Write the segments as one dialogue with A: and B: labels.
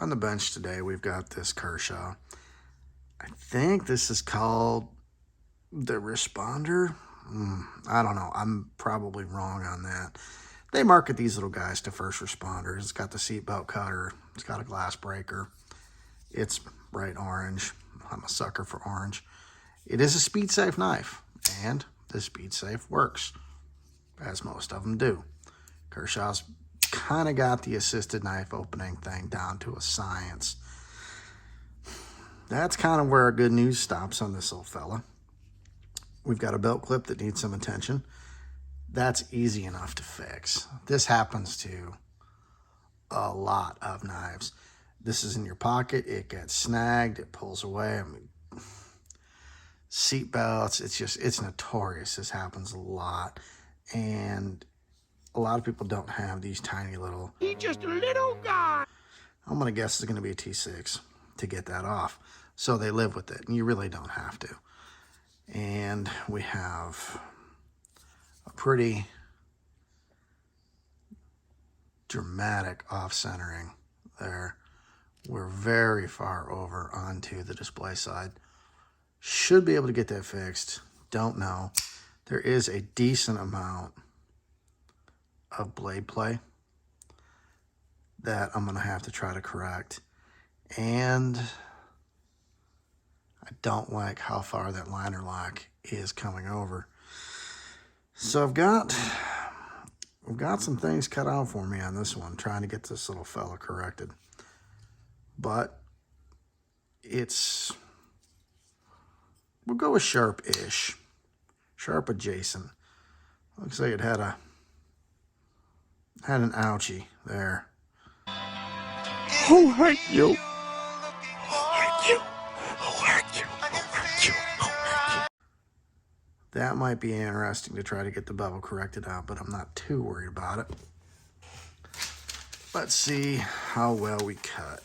A: On the bench today, we've got this Kershaw. I think this is called the Responder. I don't know. I'm probably wrong on that. They market these little guys to first responders. It's got the seatbelt cutter. It's got a glass breaker. It's bright orange. I'm a sucker for orange. It is a speed-safe knife, and the speed-safe works, as most of them do. Kershaw's kind of got the assisted knife opening thing down to a science. That's kind of where our good news stops on this old fella. We've got a belt clip that needs some attention. That's easy enough to fix. This happens to a lot of knives. This is in your pocket. It gets snagged. It pulls away. I mean, seat belts. It's notorious. This happens a lot. And a lot of people don't have these tiny little...
B: He's just a little guy.
A: I'm going to guess it's going to be a T6 to get that off. So they live with it, and you really don't have to. And we have a pretty dramatic off-centering there. We're very far over onto the display side. Should be able to get that fixed. Don't know. There is a decent amount of blade play that I'm going to have to try to correct. And I don't like how far that liner lock is coming over. So I've got some things cut out for me on this one, trying to get this little fella corrected. But we'll go with sharp-ish. Sharp adjacent. Looks like it had an ouchie there.
B: Who hurt you? Who hurt you? Who hurt you? Who hurt you? Who hurt you?
A: That might be interesting to try to get the bevel corrected out, but I'm not too worried about it. Let's see how well we cut.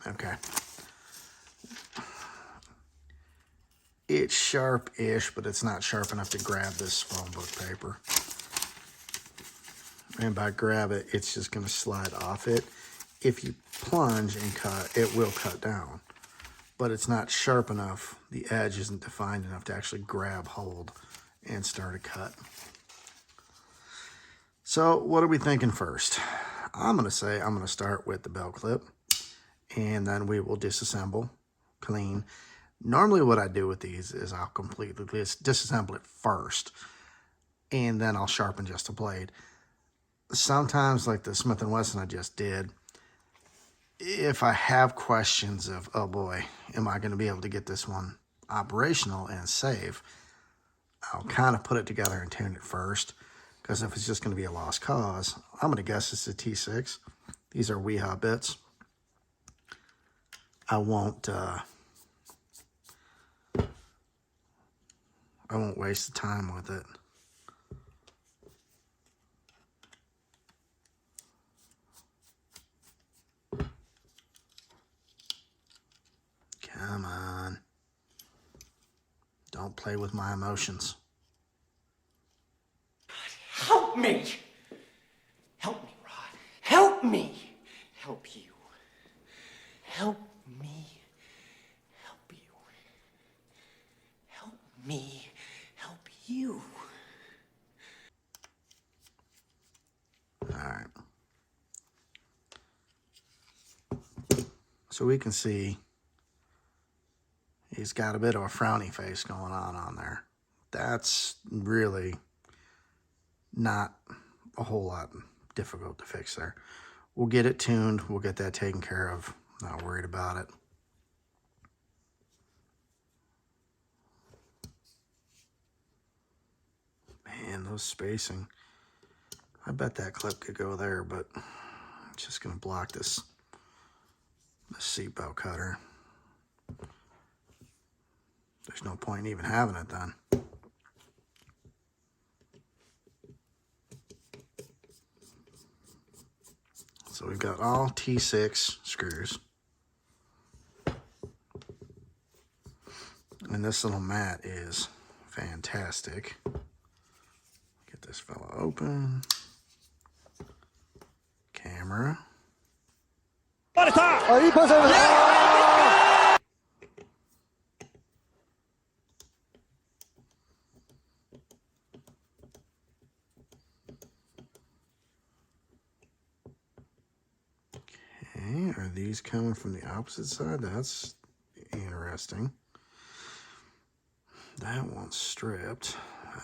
A: Okay. It's sharp-ish, but it's not sharp enough to grab this phone book paper. And by grab it, it's just going to slide off it. If you plunge and cut, it will cut down. But it's not sharp enough. The edge isn't defined enough to actually grab hold and start a cut. So what are we thinking first? I'm going to say I'm going to start with the belt clip. And then we will disassemble, clean. Normally what I do with these is I'll completely disassemble it first. And then I'll sharpen just a blade. Sometimes, like the Smith & Wesson I just did, if I have questions of, oh boy, am I going to be able to get this one operational and safe, I'll kind of put it together and tune it first. Because if it's just going to be a lost cause, I'm going to guess it's a T6. These are Weehaw bits. I won't waste the time with it. Come on. Don't play with my emotions.
B: Help me! Help me, Rod. Help me! Help you. Help me. Help you. Help me. Help you.
A: All right. So we can see he's got a bit of a frowny face going on there. That's really not a whole lot difficult to fix there. We'll get it tuned. We'll get that taken care of. Not worried about it. Man, those spacing. I bet that clip could go there, but it's just going to block this seatbelt cutter. There's no point in even having it then. So we've got all T6 screws. And this little mat is fantastic. Get this fella open. Camera.
B: Ahí pasa.
A: Okay, are these coming from the opposite side? That's interesting. That one's stripped.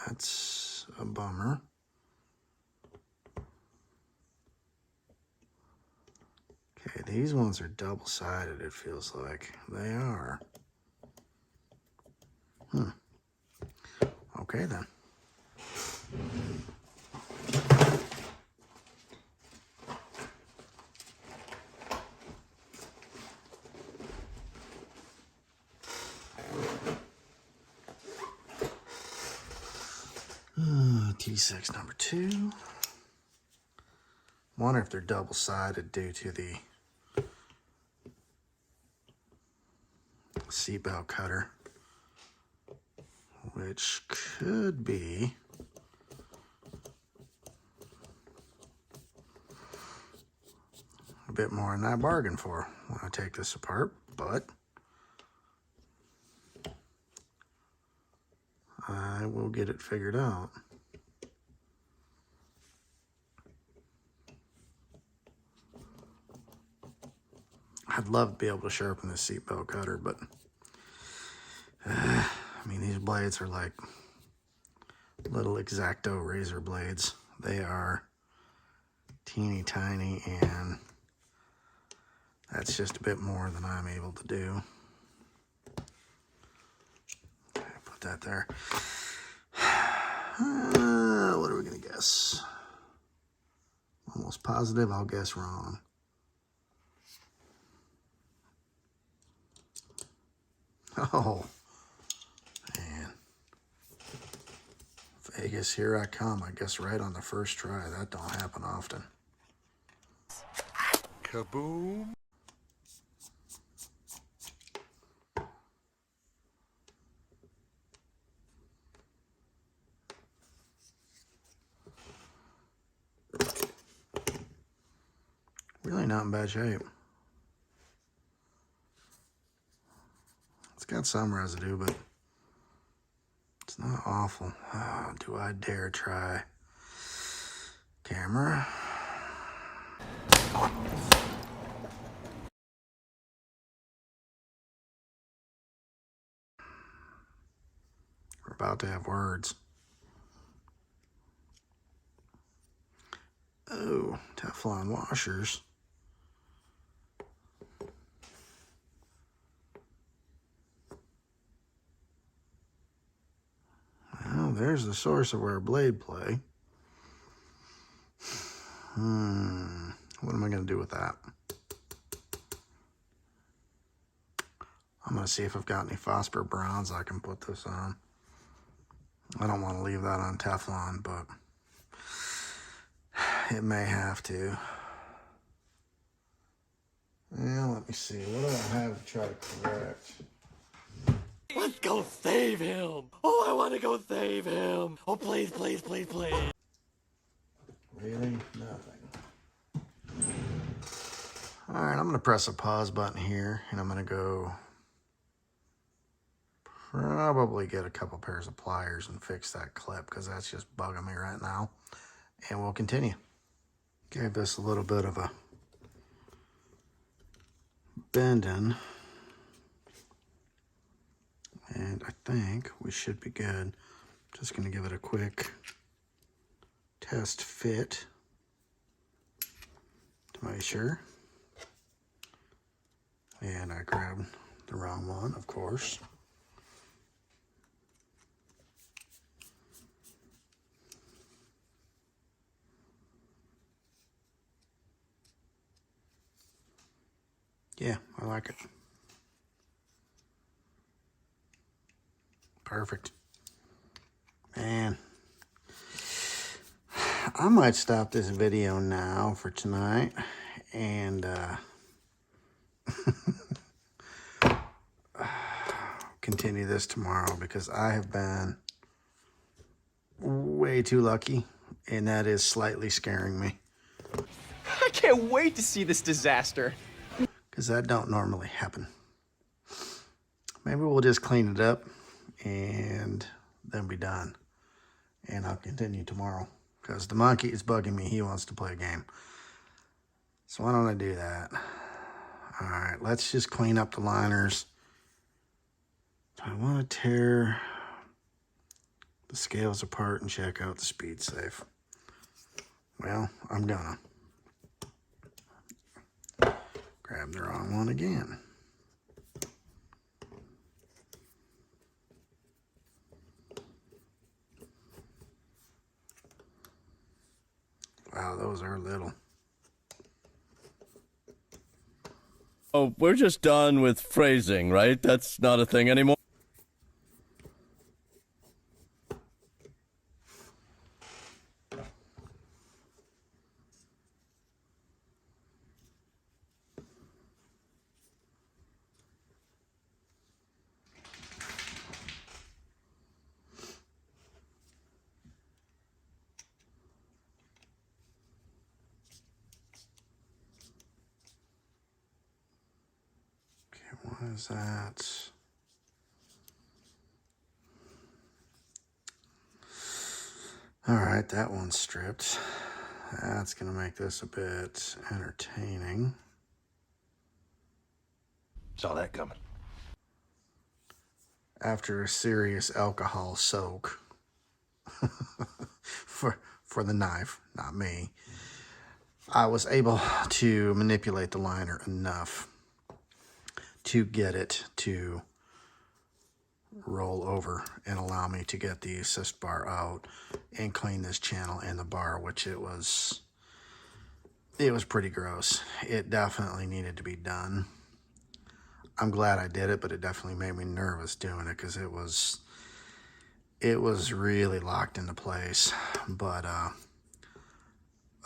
A: That's a bummer. Okay, these ones are double-sided, it feels like. They are. Okay, then. T6 number 2. Wonder if they're double-sided due to the seatbelt cutter, which could be a bit more than I bargained for when I take this apart, but I will get it figured out. I'd love to be able to sharpen this seatbelt cutter, but I mean, these blades are like little X-Acto razor blades. They are teeny tiny, and that's just a bit more than I'm able to do. Okay, put that there. What are we gonna guess? Almost positive I'll guess wrong. Oh, man. Vegas, here I come. I guess right on the first try. That don't happen often.
B: Kaboom.
A: Really not in bad shape. It's got some residue, but it's not awful. Oh, do I dare try? Camera. We're about to have words. Oh, Teflon washers. Well, there's the source of where a blade play. What am I going to do with that? I'm going to see if I've got any phosphor bronze I can put this on. I don't want to leave that on Teflon, but it may have to. Yeah, let me see. What do I have to try to correct?
B: Let's go save him. Oh, I want to go save him. Oh, please, please, please, please.
A: Really? Nothing. All right, I'm going to press a pause button here, and I'm going to go probably get a couple pairs of pliers and fix that clip, because that's just bugging me right now. And we'll continue. Gave this a little bit of a bending, and I think we should be good. Just going to give it a quick test fit to make sure. And I grabbed the wrong one, of course. Yeah, I like it. Perfect. Man, I might stop this video now for tonight and continue this tomorrow because I have been way too lucky, and that is slightly scaring me.
C: I can't wait to see this disaster.
A: Because that don't normally happen. Maybe we'll just clean it up and then be done. And I'll continue tomorrow. Because the monkey is bugging me. He wants to play a game. So why don't I do that? Alright, let's just clean up the liners. Do I want to tear the scales apart and check out the speed safe? Well, I'm gonna. Grab the wrong one again. Wow, those are little.
D: Oh, we're just done with phrasing, right? That's not a thing anymore.
A: What is that? All right, that one's stripped. That's going to make this a bit entertaining.
B: Saw that coming.
A: After a serious alcohol soak for the knife, not me, I was able to manipulate the liner enough to get it to roll over and allow me to get the assist bar out and clean this channel and the bar, which it was pretty gross. It definitely needed to be done. I'm glad I did it, but it definitely made me nervous doing it because it was really locked into place. But a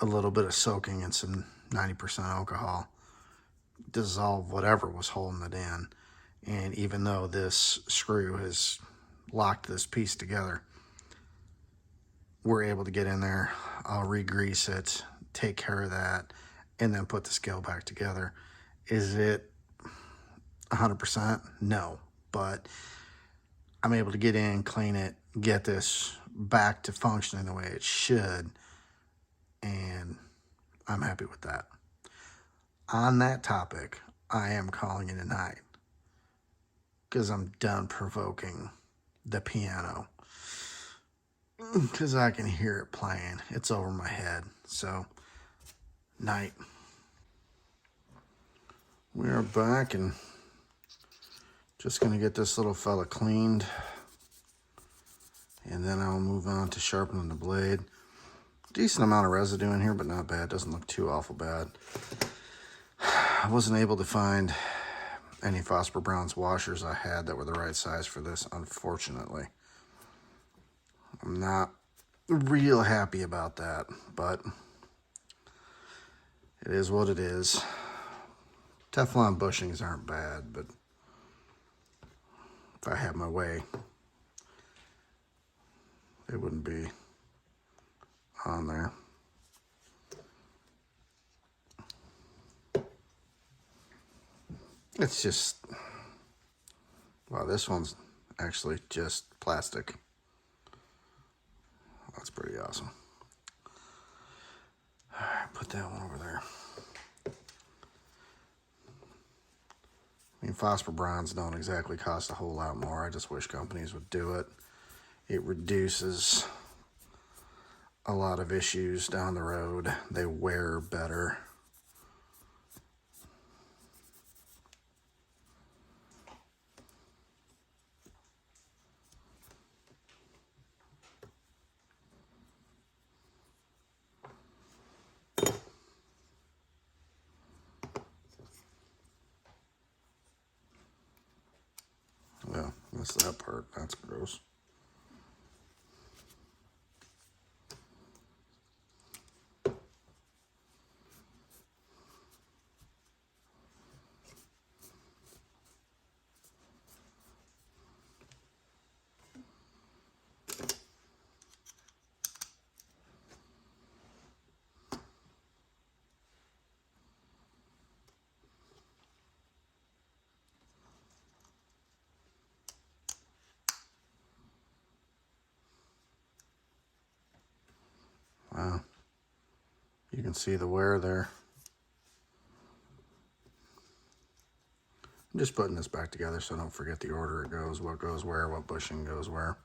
A: little bit of soaking and some 90% alcohol dissolve whatever was holding it in. And even though this screw has locked this piece together, we're able to get in there. I'll re-grease it, take care of that, and then put the scale back together. Is it 100%? No, but I'm able to get in, clean it, get this back to functioning the way it should, and I'm happy with that. On that topic, I am calling it a night because I'm done provoking the piano because I can hear it playing. It's over my head. So, night. We are back and just going to get this little fella cleaned, and then I'll move on to sharpening the blade. Decent amount of residue in here, but not bad. Doesn't look too awful bad. I wasn't able to find any Phosphor Bronze washers I had that were the right size for this, unfortunately. I'm not real happy about that, but it is what it is. Teflon bushings aren't bad, but if I had my way, they wouldn't be on there. It's just, wow, this one's actually just plastic. That's pretty awesome. All right, put that one over there. I mean, Phosphor Bronze don't exactly cost a whole lot more. I just wish companies would do it. It reduces a lot of issues down the road. They wear better. Well, that's that part. That's gross. can see the wear there. I'm just putting this back together so I don't forget the order it goes, what goes where, what bushing goes where.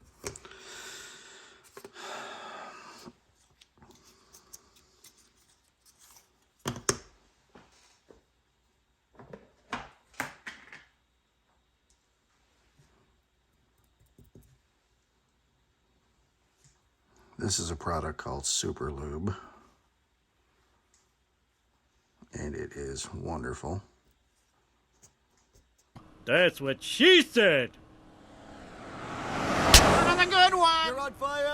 A: This is a product called Super Lube, and it is wonderful.
B: That's what she said.
C: Another good one!
D: You're on fire!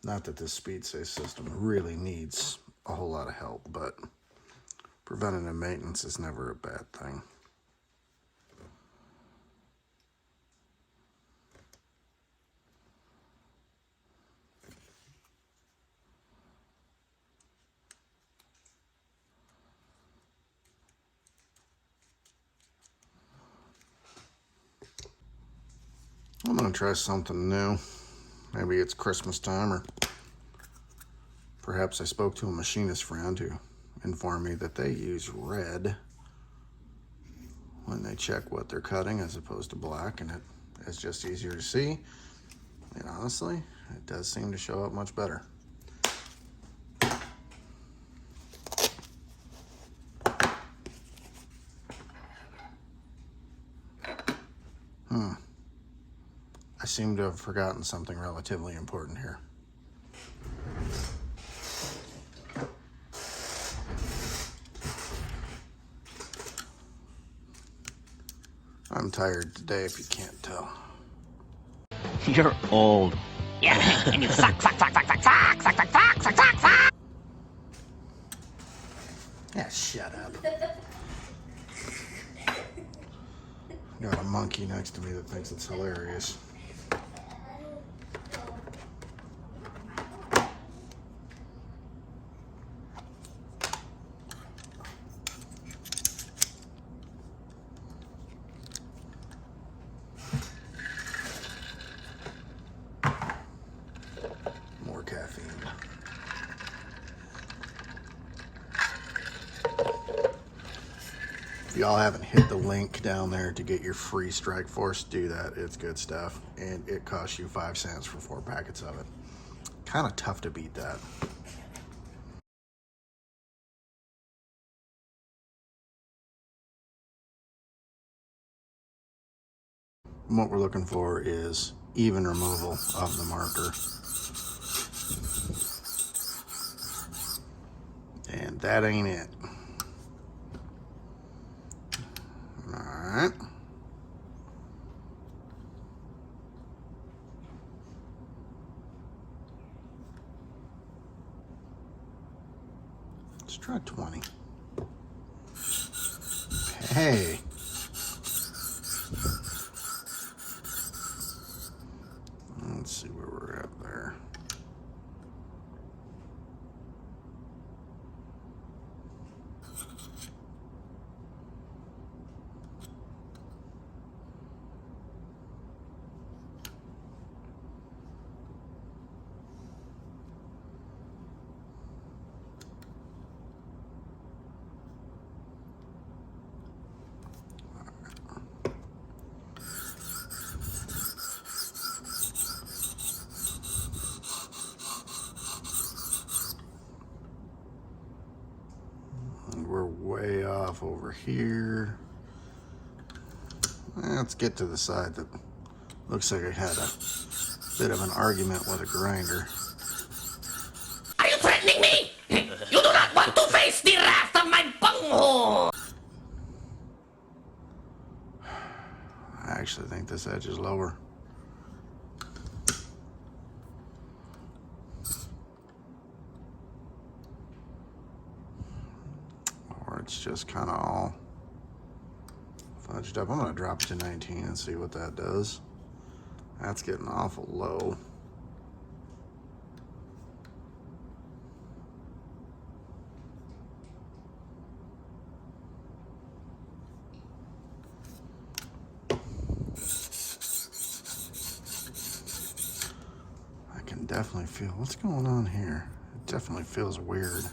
A: Not that this speed safe system really needs a whole lot of help, but preventative maintenance is never a bad thing. I'm going to try something new. Maybe it's Christmas time, or perhaps I spoke to a machinist friend who informed me that they use red when they check what they're cutting as opposed to black, and it's just easier to see. And honestly, it does seem to show up much better. I seem to have forgotten something relatively important here. I'm tired today, if you can't tell.
E: You're old.
F: Yeah, and you suck.
A: Yeah, shut up. Got a monkey next to me that thinks it's hilarious. More caffeine. If y'all haven't hit the link down there to get your free Strike Force, do that. It's good stuff, and it costs you 5 cents for 4 packets of it. Kind of tough to beat that. What we're looking for is even removal of the marker. And that ain't it. Alright. Let's try 20. Hey. Let's see where we're at there. We're way off over here. Let's get to the side that looks like I had a bit of an argument with a grinder.
F: Are you threatening me? You do not want to face the wrath of my bunghole!
A: I actually think this edge is lower. Or it's just kind of all fudged up. I'm going to drop it to 19 and see what that does. That's getting awful low. definitely feel, what's going on here? It definitely feels weird.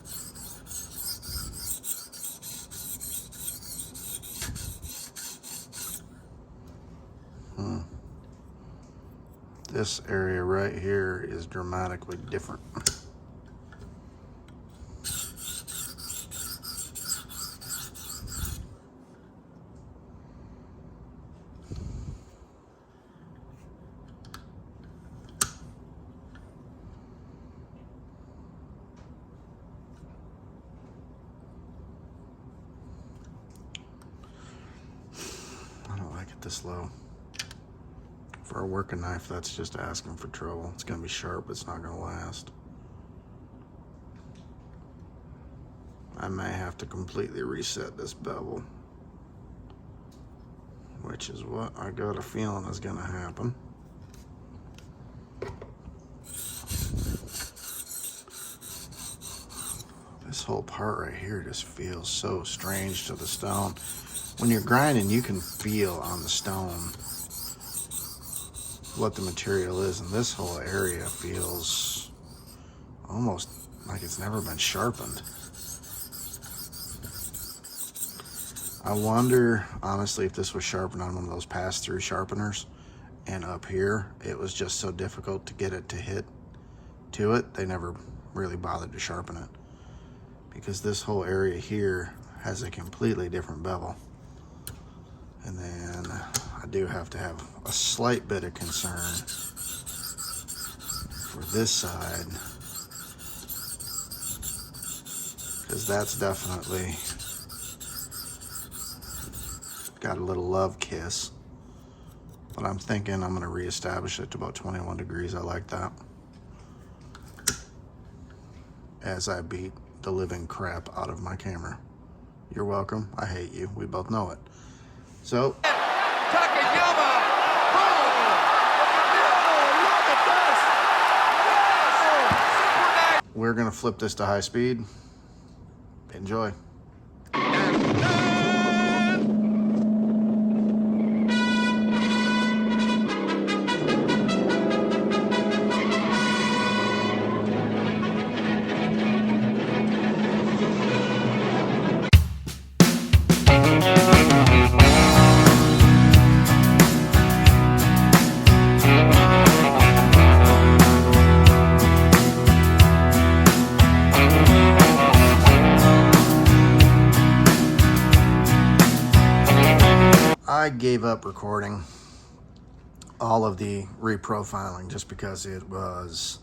A: This area right here is dramatically different. I don't like it this low. For a working knife, that's just asking for trouble. It's gonna be sharp, it's not gonna last. I may have to completely reset this bevel, which is what I got a feeling is gonna happen. This whole part right here just feels so strange to the stone. When you're grinding, you can feel on the stone what the material is, and this whole area feels almost like it's never been sharpened. I wonder, honestly, if this was sharpened on one of those pass-through sharpeners, and up here it was just so difficult to get it to hit to it, they never really bothered to sharpen it, because this whole area here has a completely different bevel. And then I do have to have a slight bit of concern for this side, because that's definitely got a little love kiss. But I'm thinking I'm gonna reestablish it to about 21 degrees. I like that. As I beat the living crap out of my camera. You're welcome. I hate you. We both know it. So we're gonna flip this to high speed. Enjoy. I gave up recording all of the reprofiling just because it was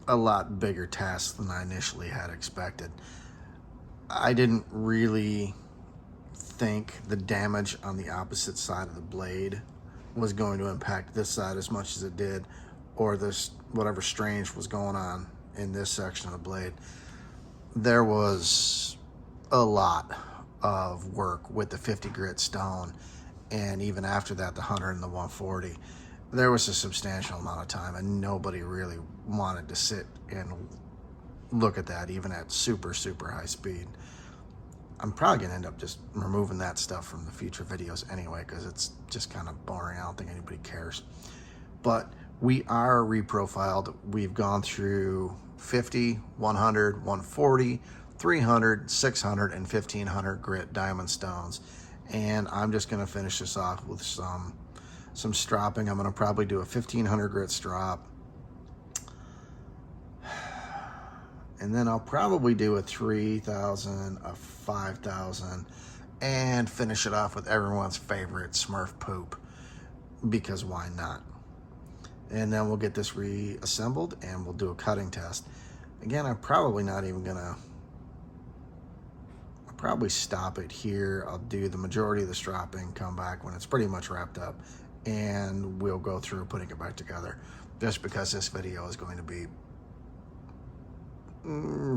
A: a lot bigger task than I initially had expected. I didn't really think the damage on the opposite side of the blade was going to impact this side as much as it did, or this whatever strange was going on in this section of the blade. There was a lot of work with the 50 grit stone, and even after that, the 100 and the 140, there was a substantial amount of time, and nobody really wanted to sit and look at that even at super high speed. I'm probably gonna end up just removing that stuff from the future videos anyway, because it's just kind of boring. I don't think anybody cares. But we are reprofiled. We've gone through 50, 100, 140, 300, 600, and 1500 grit diamond stones. And I'm just gonna finish this off with some stropping. I'm gonna probably do a 1500 grit strop. And then I'll probably do a 3000, a 5000, and finish it off with everyone's favorite Smurf poop, because why not? And then we'll get this reassembled and we'll do a cutting test. Again, I'm probably not even gonna, I'll probably stop it here. I'll do the majority of the stropping, come back when it's pretty much wrapped up, and we'll go through putting it back together, just because this video is going to be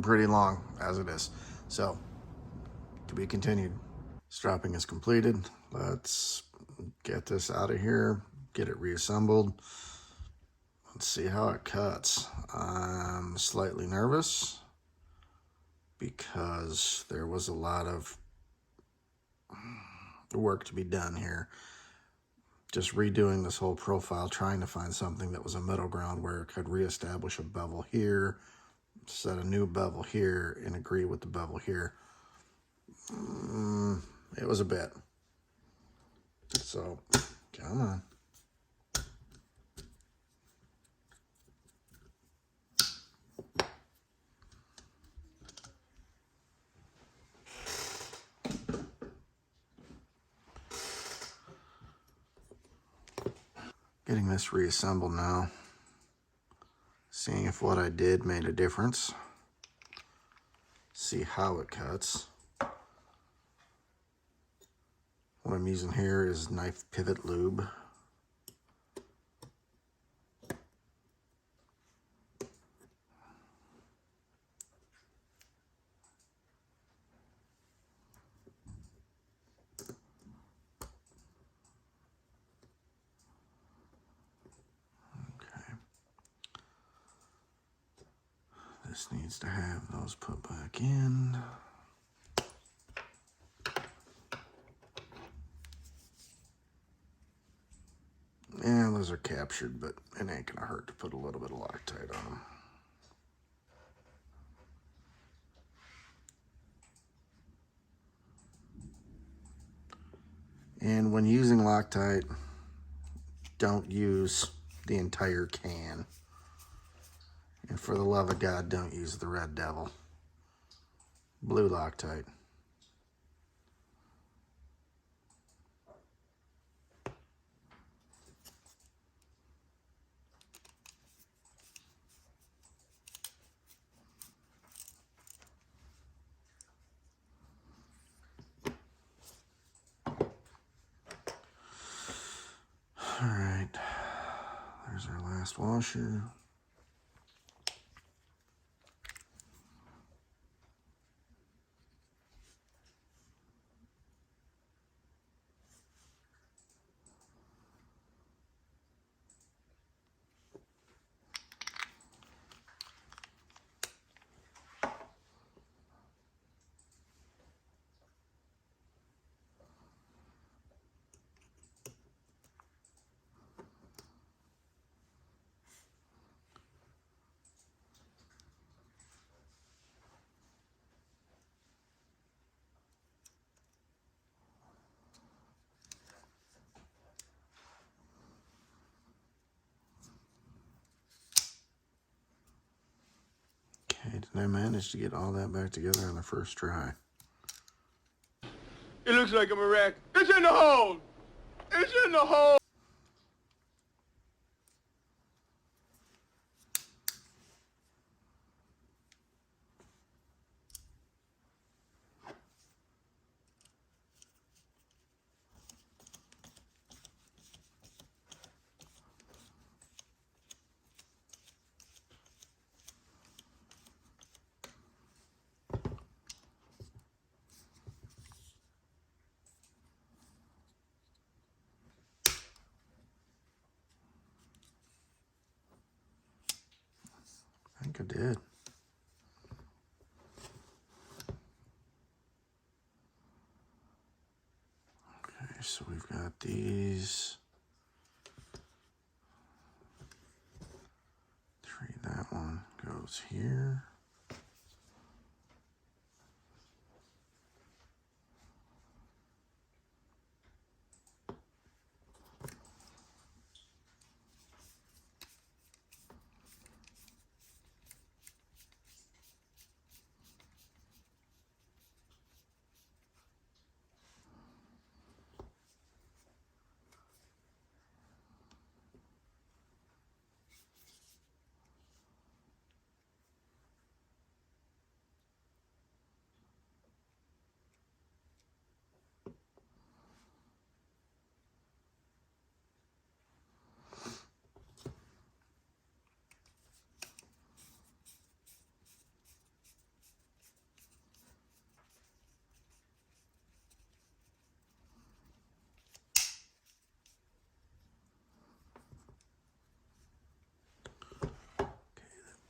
A: pretty long as it is. So, to be continued. Stropping is completed. Let's get this out of here, get it reassembled. Let's see how it cuts. I'm slightly nervous because there was a lot of work to be done here. just redoing this whole profile, trying to find something that was a middle ground where it could reestablish a bevel here, set a new bevel here, and agree with the bevel here. It was a bit. So, come on. Getting this reassembled now. Seeing if what I did made a difference. See how it cuts. What I'm using here is knife pivot lube. This needs to have those put back in. And those are captured, but it ain't gonna hurt to put a little bit of Loctite on them. And when using Loctite, don't use the entire can. And for the love of God, don't use the Red Devil. Blue Loctite. All right, there's our last washer. Okay, did I manage to get all that back together on the first try?
B: It looks like I'm a wreck. It's in the hole! It's in the hole!
A: I think I did. Okay, so we've got these. 3, that one goes here.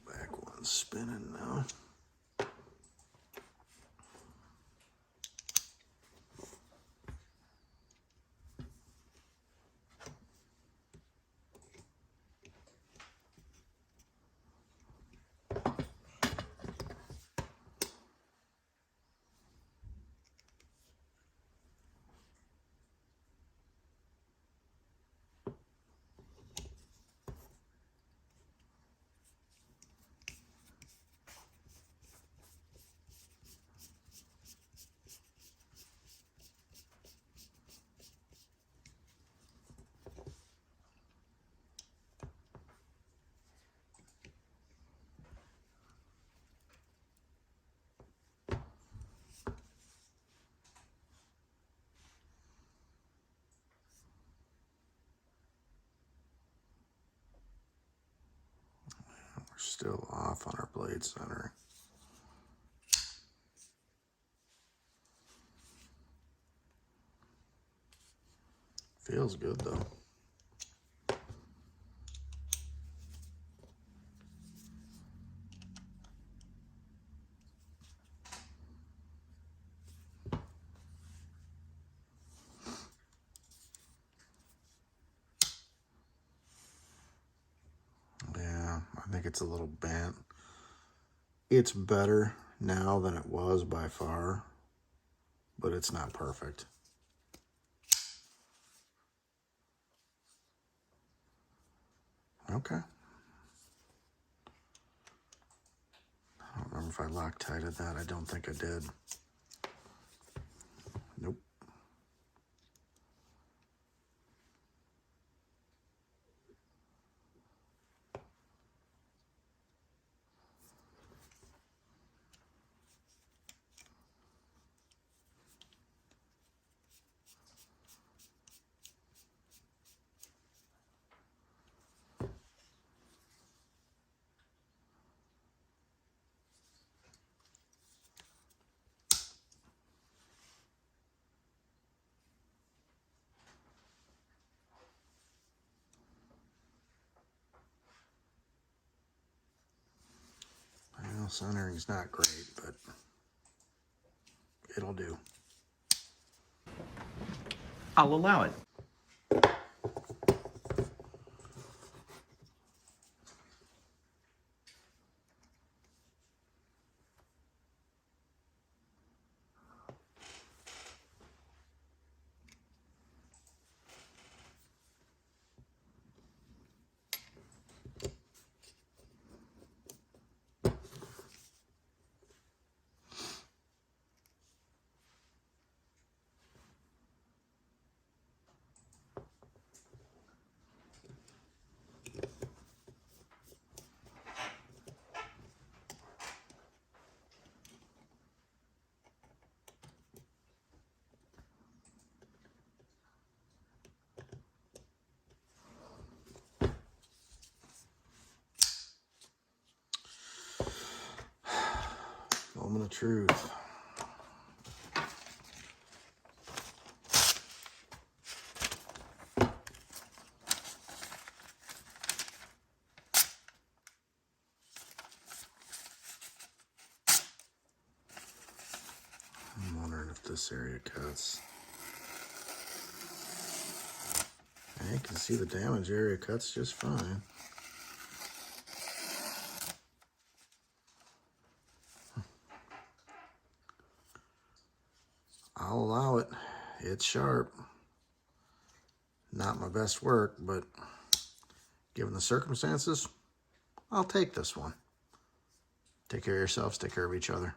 A: Back one's spinning now. still off on our blade center. Feels good though. Yeah, I think it's a little bent. It's better now than it was by far, but it's not perfect. Okay. I don't remember if I Loctited that. I don't think I did. Nope. Well, centering's not great, but it'll do.
C: I'll allow it.
A: Moment of truth. I'm wondering if this area cuts. I can see the damage area cuts just fine. I'll allow it. It's sharp. Not my best work, but given the circumstances, I'll take this one. Take care of yourselves, take care of each other.